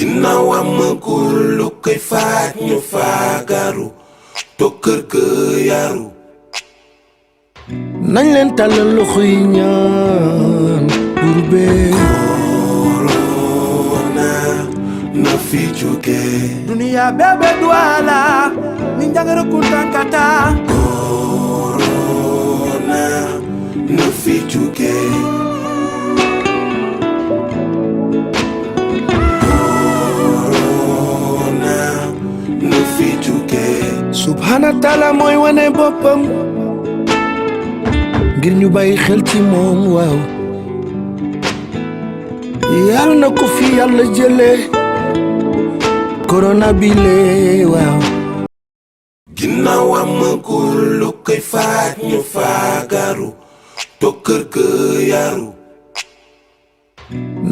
ginnaaw amagul lu koy faaj ñu faagaru toog kër ga yaru nañ leen tàllal loxo yi ñaan buur bee corona na fi jóge dunia bebe duala ni njangara kuntankata corona na fi jóge subhana taala mooy wane boppam ngir ñu bàyyi xel ci moom waaw yàlla na ko fi yàlla jëlee corona bi lee waaw ginnaaw amagul lu koy faaj ñu faagaru toog kër ga yaru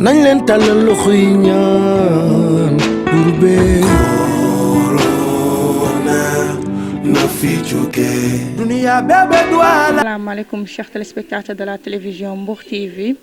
nañ leen tàllal loxo yi ñaan buur bee dunia bebe duala. Asalaamaaleykum chers téléspectateurs de la télévision Mbour TV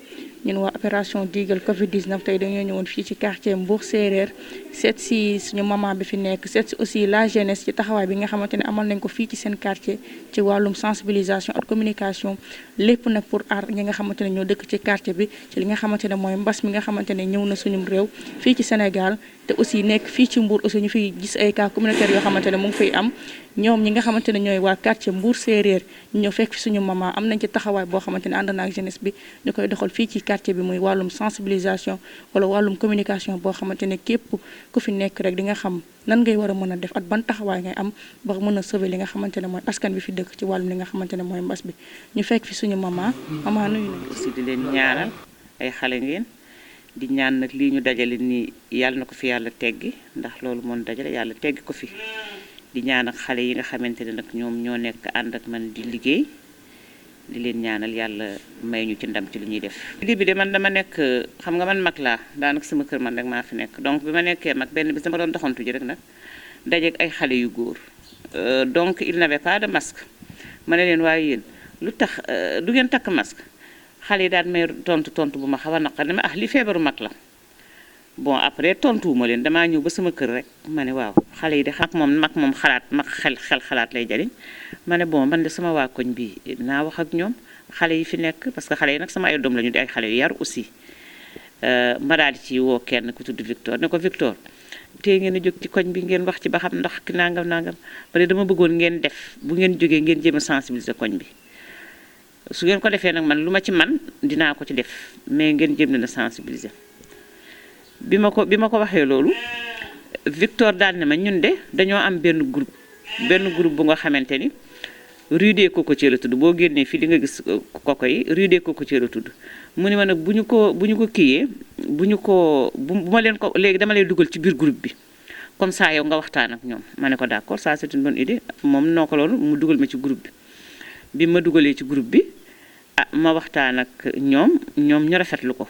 ñun waa opération Digal Covid 19 tey dañoo ñëwoon fii ci quartier Mbour Séeréer seet si suñu maman bi fi nekk seet si aussi la jeunesse ci taxawaay bi nga xamante ne amal nañ ko fii ci seen quartier ci wàllum sensibilisation ak communication lépp nag pour aar ñi nga xamante ne ñoo dëkk ci quartier bi ci li nga xamante ne mooy mbas mi nga xamante ne ñëw na suñu réew fii ci Sénégal te aussi nekk fii ci Mbour aussi ñu fiy gis ay cas communautaires yoo xamante ne mu ngi fay am ñoom ñi nga xamante ne ñooy waa quartier Mbour Séeréer ñu ñëw fekk fi suñu maman am nañ ci taxawaay boo xamante ne ànd na ak jeunesse bi ñu koy doxal fii ci quartier bi muy wàllum sensibilisation wala wàllum communication boo xamante ne képp ku fi nekk rek di nga xam nan ngay war a mën a def at ban taxawaay ngay am ba mën a sauver li nga xamante ne mooy askan bi fi dëkk ci wàllum li nga xamante ne mooy mbas bi ñu fekk fi suñu maman nuyu nañ aussi di leen ñaanal ay xale ngeen di ñaan nag lii ñu dajale nii yàlla na ko fi yàlla teggi ndax loolu moom dajale yàlla teggi ko fi di ñaan ak xale yi nga xamante ne nag ñoom ñoo nekk ànd ak man di liggéey di leen ñaanal yàlla may ñu ci ndam ci li ñuy def. lii bi de man dama nekk xam nga man mag laa daanaka sama kër man rek maa fi nekk donc bi ma nekkee mag benn bis dama doon doxantu ji rek nag dajeeg ay xale yu góor donc il n'avait pas de masque ma ne leen waaye yéen lu tax du ngeen takk masque xale yi daan may tontu bu ma xaw a naqar ne ma li feebaru mag la. bon après tontuwuma leen damaa ñëw ba sama kër rek ma ne waaw xale yi de xam mag moom xalaat mag xel xalaat lay jariñ ma ne bon man de sama waa koñ bi naa wax ak ñoom xale yi fi nekk parce que xale yi nag sama ay doom la ñu di ay xale yu yar aussi ma daal di ci woo kenn ku tudd Victor ne ko Victor tey ngeen a jóg ci koñ bi ngeen wax ci ba xam ndax ki nangam pare dama bëggoon ngeen def bu ngeen jógee ngeen jéem a sensibiliser koñ bi su ngeen ko defee nag man lu ma ci man dinaa ko ci def mais ngeen jéem leen a sensibiliser bi ma ko waxee loolu Victor daal ne ma ñun de dañoo am benn groupe bu nga xamante ni rue des Cocotiers la tudd boo génnee fii di nga gis koko yi rue des Cocotiers la tudd mu ne ma nag bu ñu ko kiiyee bu ma leen ko léegi dama lay dugal ci biir groupe bi comme ça yow nga waxtaan ak ñoom ma ne ko d'accord ça c'est une bonne idée moom noo ko loolu mu dugal ma ci groupe bi ma dugalee ci groupe bi ma waxtaan ak ñoom ñu rafetlu ko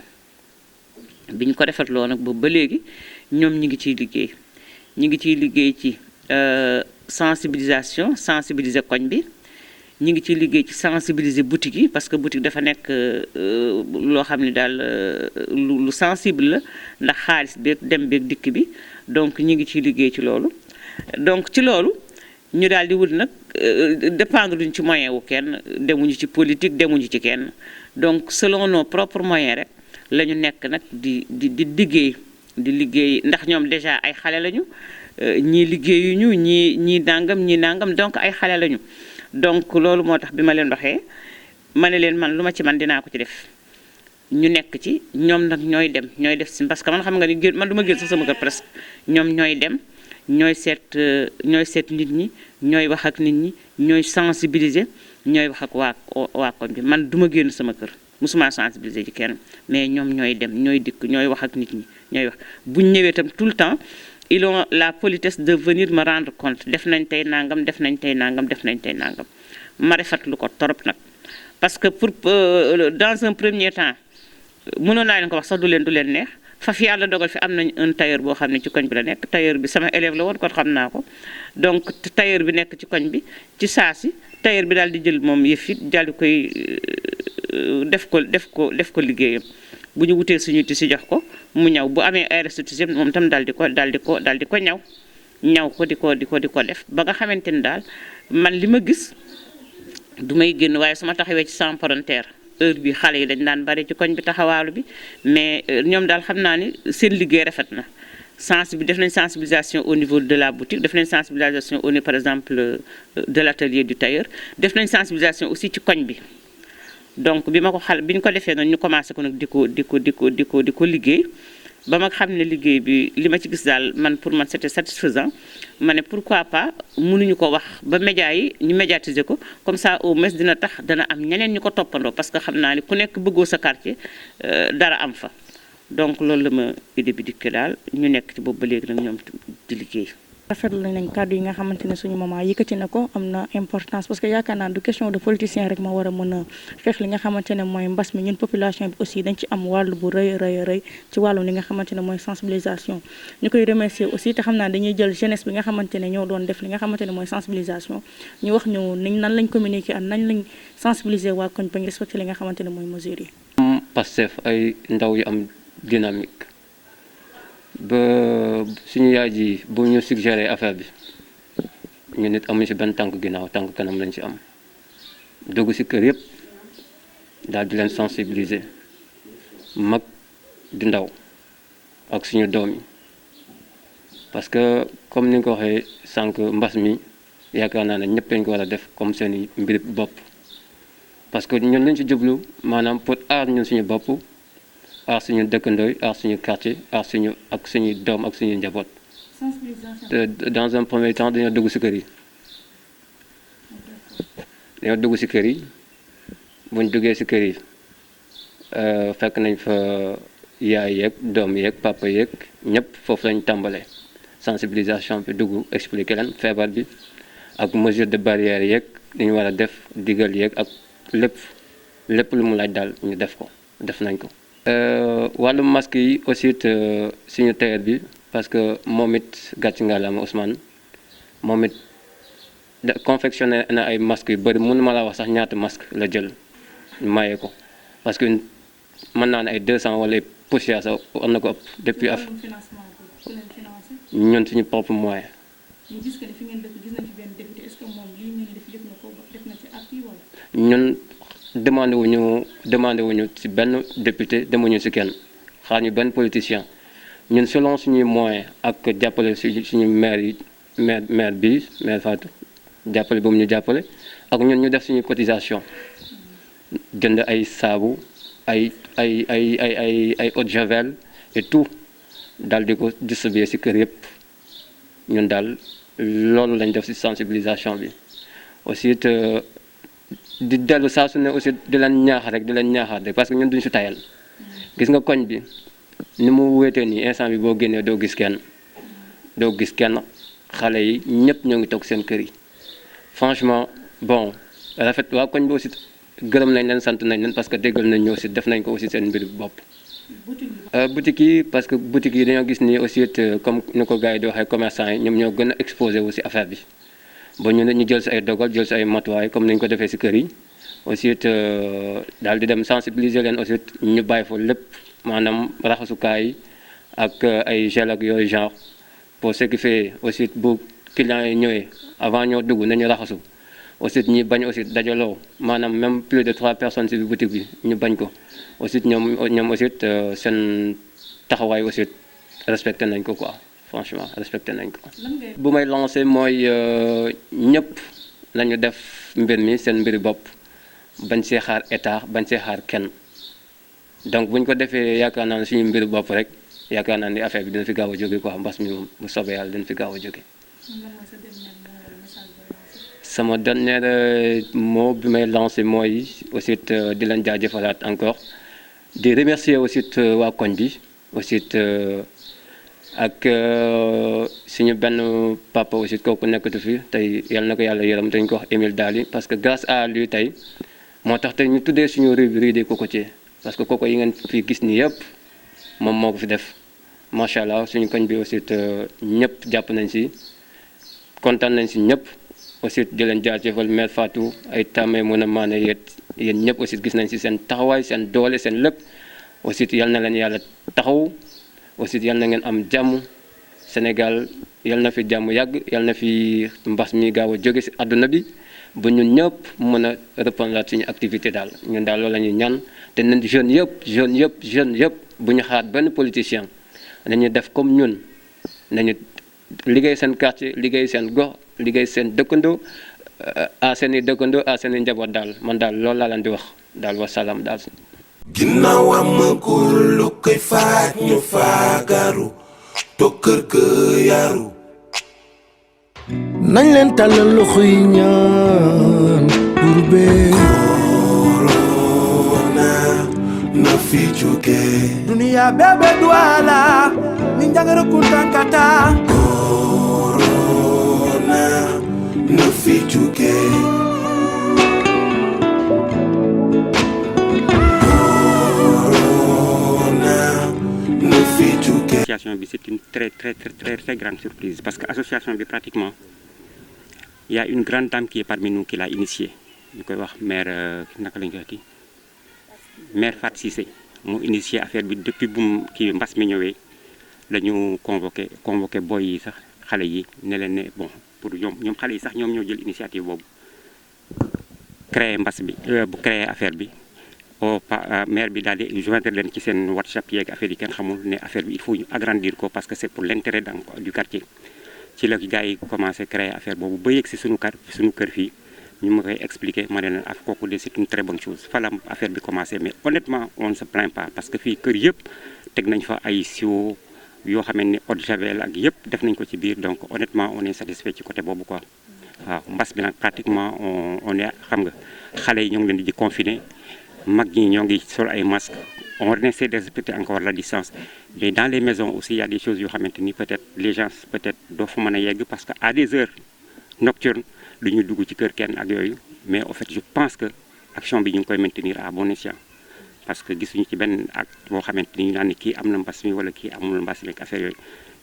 bi ñu ko rafetloo nag boobu ba léegi ñoom ñi ngi ciy liggéey ci sensibiliser koñ bi ñi ngi ciy liggéey ci sensibiliser boutique yi parce que boutique dafa nekk loo xam ne daal lu sensible la ndax xaalis beeg dem beeg dikk bi donc ñi ngi ciy liggéey ci loolu donc ci loolu ñu daal di wut nag dépendre duñ ci moyen wu kenn demuñu ci politique demuñu ci kenn donc selon nos propres moyens rek la ñu nekk nag di liggéey ndax ñoom déjà ay xale lañu ñii liggéeyuñu ñii nangam donc ay xale lañu donc loolu moo tax bi ma leen waxee ma ne leen man lu ma ci man dinaa ko ci def ñu nekk ci ñoom nag ñooy def si parce que man xam nga ni man du ma génn sax sama kër presque ñoom ñooy dem ñooy seet nit ñi ñooy wax ak nit ñi ñooy sensibiliser ñooy wax ak waa koñ bi man du ma génn sama kër musuma sensibiliser ci kenn mais ñoom ñooy dem ñooy dikk ñooy wax ak nit ñi ñooy wax bu ñu ñëwee tam tout le temps ils ont la politesse de venir me rendre compte def nañ tey nangam ma rafetlu ko torop nag parce que pour dans un premier temps mënoon naa leen ko wax sax du leen neex faf yàlla dogal fi am nañ un tailleur boo xam ne ci koñ bi la nekk tailleur bi sama élève la woon kon xam naa ko donc tailleur bi nekk ci koñ bi ci saa si tailleur bi daal di jël moom yëf it daal di koy def ko liggéeyam bu ñu wutee suñu tissu jox ko mu ñaw bu amee ay restitution moom tam daal di ko ñaw ko di ko def ba nga xamante ni daal man li ma gis du may génn waaye su ma taxawee ci sans frontière heure bi xale yi dañ daan bari ci koñ bi taxawaalu bi mais ñoom daal xam naa ni seen liggéey rafet na def nañ sensibilisation au niveau de la boutique def nañ sensibilisation au niveau par exemple de l'atelier du tailleur def nañ sensibilisation aussi ci koñ bi donc bi ñu ko defee noonu ñu commencé ko nag di ko liggéey ba ma xam ne liggéey bi li ma ci gis daal man pour man c'était satisfaisant ma ne pourquoi pas mënuñu ko wax ba média yi ñu médiatiser ko comme ça au moins dana am ñeneen ñu ko toppandoo parce que xam naa ni ku nekk bëggoo sa quartier dara am fa donc loolu la ma idée bi dikkee daal ñu nekk ci boobu ba léegi nag ñoom di liggéey. rafetlu nañ kàddu yi nga xamante ne suñu maman yëkkati na ko am na importance parce que yaakaar naa du question de politicien rek ma war a mën a xeex li nga xamante ne mooy mbas mi ñun population bi aussi dañ ci am wàllu bu rëy ci wàllu li nga xamante ne mooy sensibilisation ñu koy remercier aussi te xam naa dañuy jël jeunesse bi nga xamante ne ñoo doon def li nga xamante ne mooy sensibilisation ñu wax ñu nan lañ communiquer ak nañ lañ sensibiliser waa koñ bañ respecter li nga xamante ne mooy mesures yi. Pastef ay ndaw yu am dynamique ba suñu yaay ji bu ñu suggéré affaire bi ñu nit amuñu ci benn tànk ginnaaw tànk kanam lañ ci am dugg ci kër yëpp daal di leen sensibiliser mag di ndaw ak suñu doom yi parce que comme ni nga ko waxee sànq mbas mi yaakaar naa ne ñëpp dañ ko war a def comme seeni mbir bopp parce que ñun lañ ci jublu maanaam pour aar ñun suñu bopp aar suñu dëkkandooy aar suñu quartier aar suñu doom ak suñu njaboot. Dans un premier temps dañoo dugg ci kër yi buñ duggee ci kër yi fekk nañ fa yaay yeeg doom yeeg papa yeeg ñëpp foofu lañ tàmbalee sensibilisation bi dugg expliquer leen feebar bi ak mesure de barrière yeeg li ñu war a def digal yeeg ak lépp lu mu laaj daal ñu def nañ ko. wàllu masque yi aussi suñu tailleur bi parce que moom it gàcc ngalaama Ousmane moom it confectionné na ay masques yu bëri mënu ma la wax sax ñaata masque la jël maye ko parce que mën naa ne ay 200 wala poussière sax war na ko ëpp depuis ñun suñu propre moyen. ñun demandé wuñu ci benn député demuñu ci kenn xaar ñu benn politicien ñun selon suñuy moyen ak jàppale suñu maire Fatou jàppale boobu ñu jàppale ak ñun ñu def suñu cotisation jënd ay saabu ay eau de javel et tout daal di ko distribuer ci kër yëpp ñun daal loolu lañ def ci sensibilisation bi aussi di dellu saa su ne aussi di leen ñaaxaat rek parce que ñun duñ si tayal gis nga koñ bi ni mu wéetee nii instant bi boo génnee doo gis kenn xale yi ñëpp ñoo ngi toog seen kër yi franchement bon rafet waa koñ bi aussi gërëm nañ leen sant nañ leen parce que déggal nañ ñu aussi def nañ ko aussi seen mbir bopp. boutique yi parce que boutique yi dañoo gis ni aussi comme ni ko gars yi di waxee commerçant yi ñoom ñoo gën a exposé aussi affaire bi. ba ñu jël si ay dogal jël si ay matuwaay comme nañ ko defee si kër yi aussi daal di dem sensibiliser leen aussi ñu bàyyi fa lépp maanaam raxasukaay ak ay gel ak yooyu genre pour ce qui fait aussi bu clients yi ñëwee avant ñoo dugg nañu raxasu aussi ñi bañ aussi dajaloo maanaam même plus de 3 personnes si boutique bi ñu bañ ko aussi ñoom aussi seen taxawaay aussi respecté nañ ko quoi. Franchement respecté nañ ko. bu may lancé mooy ñëpp nañu def mbir mi seen mbiri bopp bañ see xaar état bañ see xaar kenn donc buñ ko defee yaakaar naa ne suñu mbiri bopp rek yaakaar naa ni affaire bi dina fi gaaw a jóge quoi mbas mi moom bu soobee yàlla dina fi gaaw a jóge. sama dernier mot bi may lancé mooy aussi di leen jaajëfalaat encore di remercier aussi waa koñ bi aussi. ak suñu benn papa aussi kooku nekkatu fi tey yal na ko yàlla yërëm dañ ko wax Émile Daly parce que grâce à lui tey moo tax tey ñu tuddee suñu rue des cocotiers parce que koko yi ngeen fi gis nii yëpp moom moo ko fi def macha allah suñu koñ bi aussi ñëpp jàpp nañ si kontaan nañ si ñëpp aussi di leen jaajëfal mère Fatou ay tàmmee mën a maane yéen ñëpp aussi gis nañ si seen taxawaay seen doole seen lépp aussi yal na leen yàlla taxaw aussi yal na ngeen am jàmm Sénégal yal na fi jàmm yàgg yal na fi mbas mi gaaw a jóge ci àdduna bi ba ñun ñëpp mën a reprendre suñu activité daal ñun daal loolu la ñuy ñaan te nañ jeunes yëpp bu ñu xaar benn politicien nañu def comme ñun nañu liggéey seen quartier liggéey seen gox liggéey seen dëkkandoo à seen i dëkkandoo à seen i njaboot daal man daal loolu laa leen di wax daal wasalaam daal. ginnaaw amagul lu koy faaj ñu faagaru toog kër ga yaru. nañ leen tàllal loxo yi ñaan pour bee corona na fi jóge. dunia bebe duala ni njangere kuntankata. corona na fi jóge. L'association c'est une très grande surprise parce que l'association pratiquement il y a une grande dame qui est parmi nous qui l'a initiée. Ñu koy wax maire naka lañ koy waxati maire Fat Cissé moo initié affaire bi depuis bu kii mbas mi ñëwee la ñu convoqué boy yi sax xale yi ne leen ne bon pour ñoom xale yi sax ñoom ñoo jël initiative boobu créer mbas bi bu créer affaire bi. maire bi daal di joindre leen ci seen WhatsApp yeeg affaire yi kenn xamul ne affaire bi il faut ñu agrandir ko parce que c'est pour l'intérêt du quartier ci la gars yi commencé créer affaire boobu ba yegg si suñu kër fii ñu ma koy expliquer ma ne leen af kooku de c'est une très bonne chose fa la affaire bi commencé mais honnêtement on ne se plaint pas parce que fii kër yëpp teg nañ fa ay siwo yoo xam ne eau de javel ak yëpp def nañ ko ci biir donc honnêtement on est satisfait ci côté boobu quoi waaw mbas bi nag pratiquement on est xam nga xale yi ñoo ngi leen di confiner mag ñi ñoo ngi sol ay masques on essaie de respecter encore la distance mais dans les maisons aussi il y a des choses yoo xamante ni peut-être les gens peut-être doo fa mën a yegg parce que à des heures nocturnes du ñu dugg ci kër kenn ak yooyu mais en fait je pense que action bi ñu ngi koy maintenir à bon escient parce que gisuñu ci benn acte boo xamante ni ñu naan ne kii am na mbas mi wala kii amul mbas mi ak affaire yooyu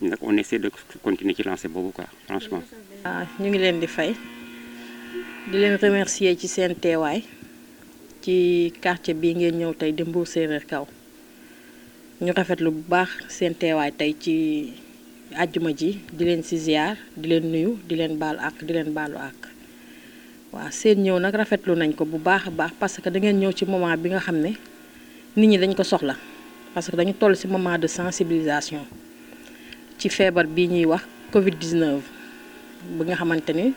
ñu nag on essaie de continuer ci lancer boobu quoi franchement. ñu ngi leen di fay di leen remercier ci seen teewaay. ci quartier bii ngeen ñëw tey di Mbour Séeréer Kaw ñu rafetlu bu baax seen teewaay tey ci àjjuma ji di leen ci ziar di leen nuyu di leen baalu àq di leen baalu àq waaw seen ñëw nag rafetlu nañ ko bu baax a baax parce que da ngeen ñëw ci moment bi nga xam ne nit ñi dañ ko soxla parce que dañu toll ci moment de sensibilisation ci feebar bii ñuy wax Covid-19 bi nga xamante ni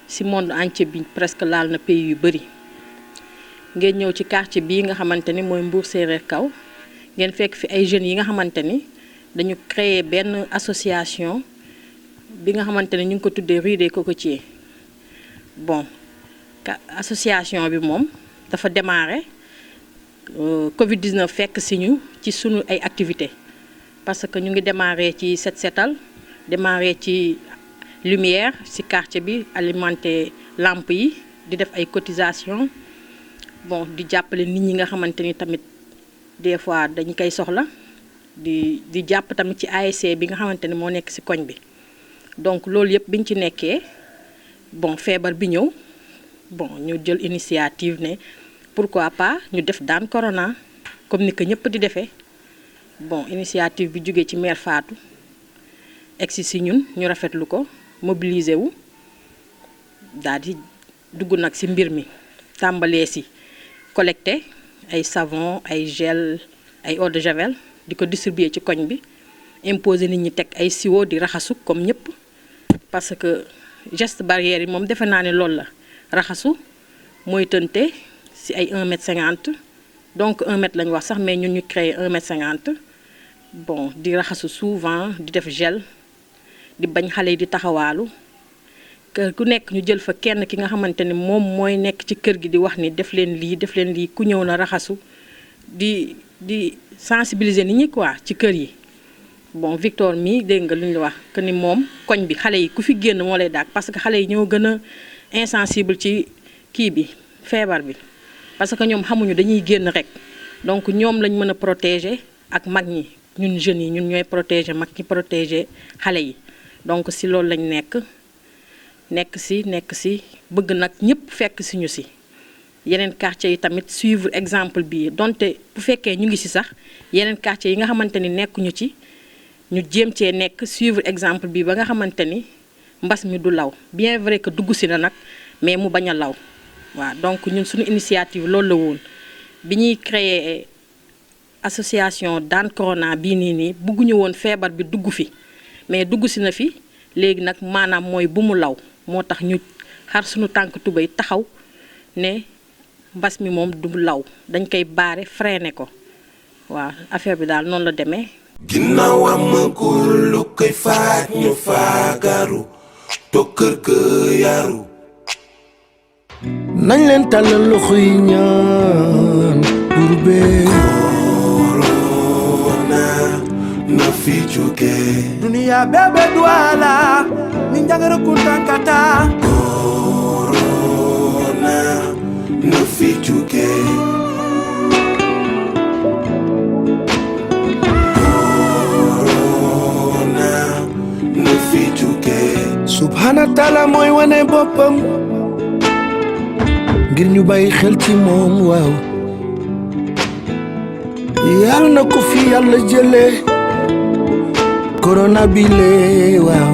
ci monde entier bi presque laal na pays yu bari. ngeen ñëw ci quartier bii nga xamante ni mooy Mbour Séeréer Kaw ngeen fekk fi ay jeunes yi nga xamante ni dañu créer benn association bi nga xamante ni ñu ngi ko tuddee Rue des Cocotiers bon association bi moom dafa démarrer Covid-19 fekk si ñu ci sunu ay activités parce que ñu ngi démarrer ci set setal démarrer ci lumière ci quartier bi alimenter lampe yi di def ay cotisation bon di jàppale nit ñi nga xamante ni tamit des fois dañu koy soxla di jàpp tamit ci ASC bi nga xamante ni moo nekk ci koñ bi donc loolu yëpp biñ ci nekkee bon feebar bi ñëw bon ñu jël initiative ne pourquoi pas ñu def daan corona comme ni ko ñëpp di defee bon initiative bi jógee ci maire Fatou egsi ci ñun ñu rafetlu ko mobiliser wu daal di dugg nag ci mbir mi tàmbalee ci collecté ay savon ay gel ay eau de javel di ko distribuer ci koñ bi imposer nit ñi teg ay siwo di raxasu comme ñëpp parce que geste barrière yi moom defe naa ne loolu la raxasu mooy tënte ci ay 1m50 donc 1m lañu wax sax mais ñun ñu créé 1m50 bon di raxasu souvent di def gel di bañ xale yi di taxawaalu kër ku nekk ñu jël fa kenn ki nga xamante ni moom mooy nekk ci kër gi di wax ni def leen lii ku ñëw na raxasu di sensibiliser nit ñi quoi ci kër yi bon Victor mii dégg nga lu ñu wax que ni moom koñ bi xale yi ku fi génn moo lay daag parce que xale yi ñoo gën a insensible ci kii bi feebar bi parce que ñoom xamuñu dañuy génn rek donc ñoom lañ mën a protéger ak mag ñi ñun jeunes yi ñun ñooy protéger mag ñi protéger xale yi donc si loolu lañ nekk si bëgg nag ñëpp fekk si ñu si yeneen quartier yi tamit suivre exemple bi donte bu fekkee ñu ngi ci sax yeneen quartier yi nga xamante ni nekkuñu ci ñu jéem cee nekk suivre exemple bi ba nga xamante ni mbas mi du law bien vrai que dugg si na nag mais mu bañ a law waaw donc ñun suñu initiative loolu la woon bi ñuy créer association daan corona bii nii bëgguñu woon feebar bi dugg fi mais dugg si na fi léegi nag maanaam mooy bu mu law moo tax ñu xar suñu tànk tubéy taxaw ne mbas mi moom du law dañ koy baare freiner ko waaw affaire bi daal noonu la demee. ginnaaw amagul lu koy faaj ñu faagaru toog kër ga yaru. nañ leen tàllal loxo yi ñaan buur bee. corona na fi jóge. dunia bebe duala ni njangara kuntankata. corona na fi jóge. corona na fi jóge. subhana taala mooy wane boppam ngir ñu bàyyi xel ci moom waaw. yàlla na ko fi yàlla jëlee corona bi lee waaw.